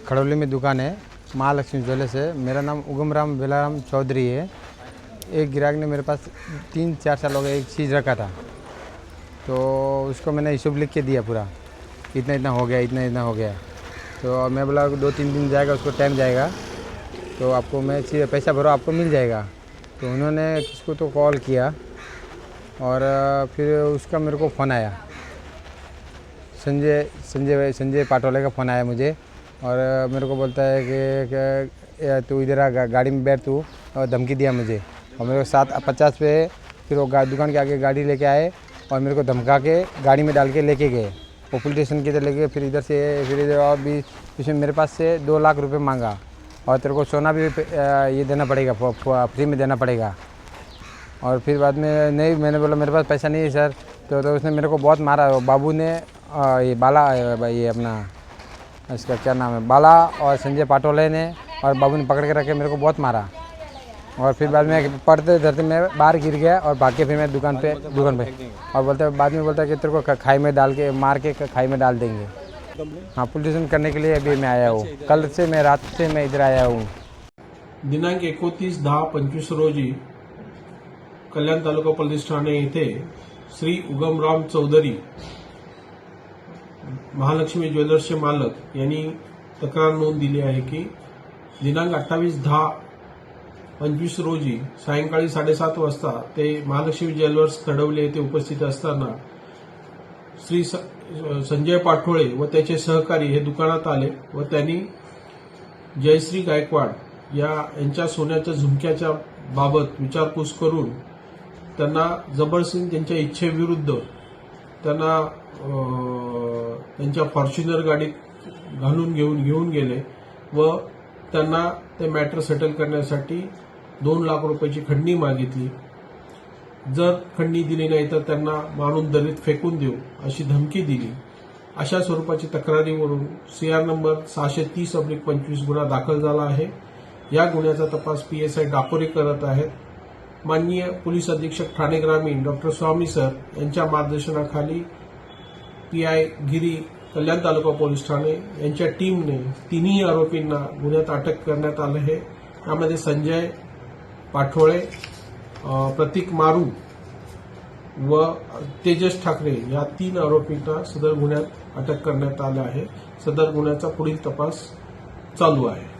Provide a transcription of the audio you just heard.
खड़ौली में दुकान है महालक्ष्मी ज्वेलर्स है। मेरा नाम उगम बेलाराम चौधरी है। एक ग्राहक ने मेरे पास 3-4 साल हो गए एक चीज़ रखा था, तो उसको मैंने हिसाब लिख के दिया पूरा, इतना इतना हो गया, इतना इतना हो गया। तो मैं बोला 2-3 दिन जाएगा, उसको टाइम जाएगा, तो आपको मैं पैसा भरो, आपको मिल जाएगा। तो उन्होंने किसको तो कॉल किया और फिर उसका मेरे को फ़ोन आया, संजय पाटोले का फ़ोन आया मुझे और मेरे को बोलता है कि तू इधर आ, गाड़ी में बैठ तू, और धमकी दिया मुझे। और मेरे को 7:50 पे फिर वो दुकान के आगे गाड़ी लेके आए और मेरे को धमका के गाड़ी में डाल के लेके गए, वो पुलिस स्टेशन की तरह लेके। फिर इधर से फिर इधर और भी इसमें मेरे पास से 2 लाख रुपए मांगा और तेरे को सोना भी ये देना पड़ेगा, फ्री में देना पड़ेगा। और फिर बाद में नहीं, मैंने बोला मेरे पास पैसा नहीं है सर। तो उसने मेरे को बहुत मारा। बाबू ने ये बाला, ये अपना इसका क्या नाम है, बाला और संजय पाटोले ने और बाबू ने पकड़ के रखे, मेरे को बहुत मारा। और फिर बाद में पड़ते धरते मैं बाहर गिर गया और भाग के फिर मैं दुकान पे और बाद में बोलता है कि तेरे को खाई में डाल के मार के खाई में डाल देंगे। हाँ, पुलिस स्टेशन करने के लिए अभी मैं आया हूँ। कल से मैं रात से मैं इधर आया हूँ। दिनांक 29/10/25 रोजी कल्याण तालुका पोलीस ठाणे येथे श्री उगमराम चौधरी महालक्ष्मी ज्वेलर्सचे मालक यांनी तक्रार नोंद दिली आहे की दिनांक 28/10/25 रोजी सायंकाळी 7:30 वाजता ते महालक्ष्मी ज्वेलर्स खडवले येथे उपस्थित असताना श्री संजय पाठोळे व त्याचे सहकारी हे दुकानात आले व त्यांनी जयश्री गायकवाड यांच्या सोन्याच्या झुमक्याच्या बाबत विचारपूस करून त्यांना जबरदस्ती त्यांच्या इच्छेविरुद्ध त्यांना त्यांच्या फॉर्च्युनर गाडीत घालून घेऊन गेले व त्यांना ते मॅटर सेटल करण्यासाठी 2 लाख रुपयाची खंडणी मागितली। जर खंडणी दिली नाही तर त्यांना मारून दरीत फेकून देऊ अशी धमकी दिली। अशा स्वरूपाची तक्रारीवरून CR नंबर 630/25 गुन्हा दाखल झाला आहे। या गुन्ह्याचा तपास PSI डाकोरे करत आहेत। माननीय पोलीस अधीक्षक ठाणे ग्रामीण डॉक्टर स्वामी सर यांच्या मार्गदर्शनाखाली PI गिरी कल्याण तालुका पोलीस ठाणे यांच्या टीमने तिन्ही आरोपींना गुन्ह्यात अटक करण्यात आले आहे। यामध्ये संजय पाठोळे, प्रतीक मारू व तेजस ठाकरे या 3 आरोपींना सदर गुन्ह्यात अटक करण्यात आले आहे। सदर गुन्ह्याचा पुढील तपास चालू आहे।